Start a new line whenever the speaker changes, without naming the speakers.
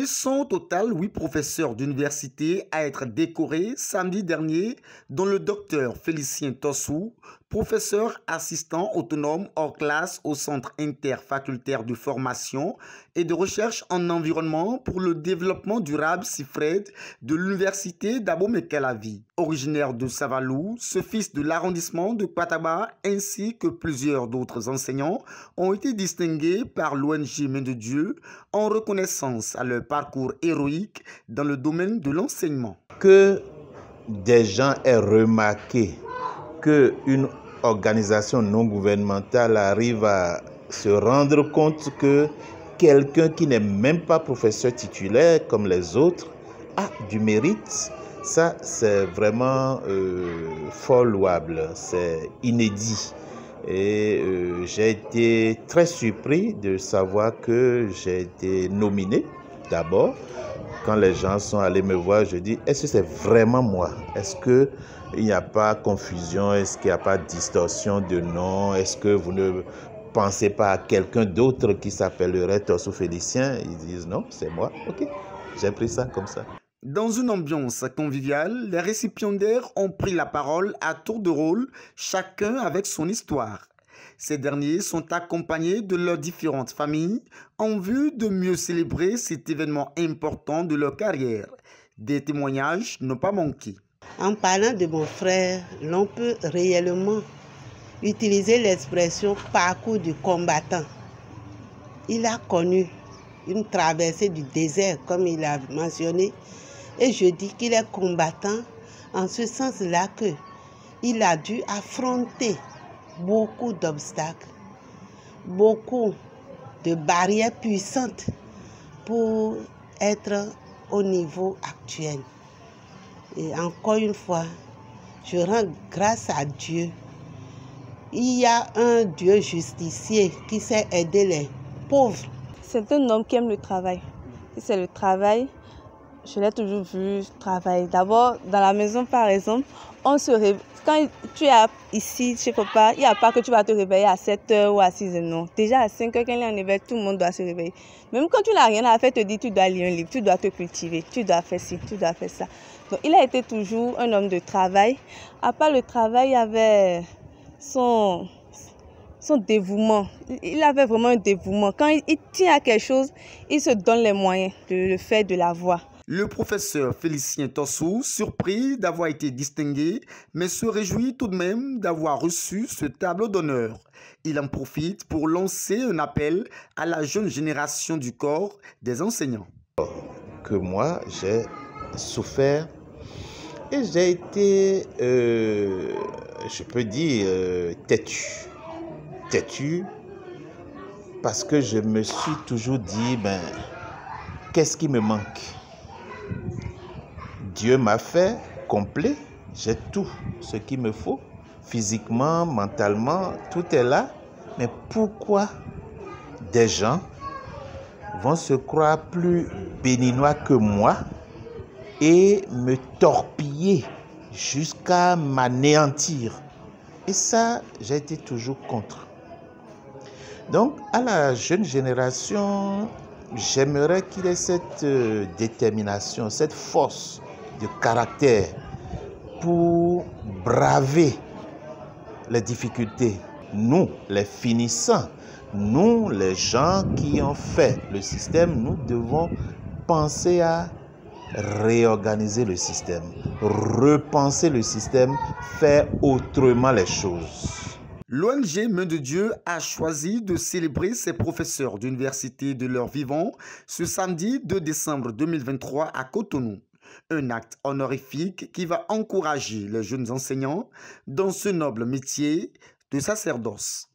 Ils sont au total 8 professeurs d'université à être décorés samedi dernier, dont le docteur Félicien Tossou, professeur assistant autonome hors classe au Centre interfacultaire de formation et de recherche en environnement pour le développement durable CIFRED de l'université d'Abomey-Calavi. Originaire de Savalou, ce fils de l'arrondissement de Kwataba ainsi que plusieurs d'autres enseignants ont été distingués par l'ONG Main de Dieu en reconnaissance à leur parcours héroïque dans le domaine de l'enseignement.
Que des gens aient remarqué qu'une organisation non gouvernementale arrive à se rendre compte que quelqu'un qui n'est même pas professeur titulaire comme les autres a du mérite, ça c'est vraiment fort louable, c'est inédit. Et j'ai été très surpris de savoir que j'ai été nominé d'abord. Quand les gens sont allés me voir, je dis, est-ce que c'est vraiment moi? Est-ce qu'il n'y a pas confusion? Est-ce qu'il n'y a pas distorsion de nom? Est-ce que vous ne pensez pas à quelqu'un d'autre qui s'appellerait Tossou Félicien? Ils disent, non, c'est moi. Ok, j'ai pris ça comme ça.
Dans une ambiance conviviale, les récipiendaires ont pris la parole à tour de rôle, chacun avec son histoire. Ces derniers sont accompagnés de leurs différentes familles en vue de mieux célébrer cet événement important de leur carrière. Des témoignages n'ont pas manqué.
En parlant de mon frère, l'on peut réellement utiliser l'expression parcours du combattant. Il a connu une traversée du désert, comme il a mentionné, et je dis qu'il est combattant en ce sens-là qu'il a dû affronter beaucoup d'obstacles, beaucoup de barrières puissantes pour être au niveau actuel. Et encore une fois, je rends grâce à Dieu. Il y a un Dieu justicier qui sait aider les pauvres.
C'est un homme qui aime le travail. Si c'est le travail, je l'ai toujours vu travailler. D'abord, dans la maison, par exemple, on se réveille. Quand tu es ici chez papa, il n'y a pas que tu vas te réveiller à 7h ou à 6h, non. Déjà à 5h, quand il y a un éveil, tout le monde doit se réveiller. Même quand tu n'as rien à faire, te dit tu dois lire un livre, tu dois te cultiver, tu dois faire ci, tu dois faire ça. Donc il a été toujours un homme de travail. À part le travail, il y avait son dévouement. Il avait vraiment un dévouement. Quand il tient à quelque chose, il se donne les moyens de le faire, de l'avoir.
Le professeur Félicien Tossou, surpris d'avoir été distingué, mais se réjouit tout de même d'avoir reçu ce tableau d'honneur. Il en profite pour lancer un appel à la jeune génération du corps des enseignants.
Que moi, j'ai souffert et j'ai été, je peux dire, têtu, parce que je me suis toujours dit, qu'est-ce qui me manque? Dieu m'a fait complet, j'ai tout ce qu'il me faut, physiquement, mentalement, tout est là. Mais pourquoi des gens vont se croire plus béninois que moi et me torpiller jusqu'à m'anéantir? Et ça, j'ai été toujours contre. Donc, à la jeune génération, j'aimerais qu'il ait cette détermination, cette force de caractère pour braver les difficultés. Nous, les finissants, nous, les gens qui ont fait le système, nous devons penser à réorganiser le système, repenser le système, faire autrement les choses.
L'ONG Main de Dieu a choisi de célébrer ses professeurs d'université de leur vivant ce samedi 2 décembre 2023 à Cotonou. Un acte honorifique qui va encourager les jeunes enseignants dans ce noble métier de sacerdoce.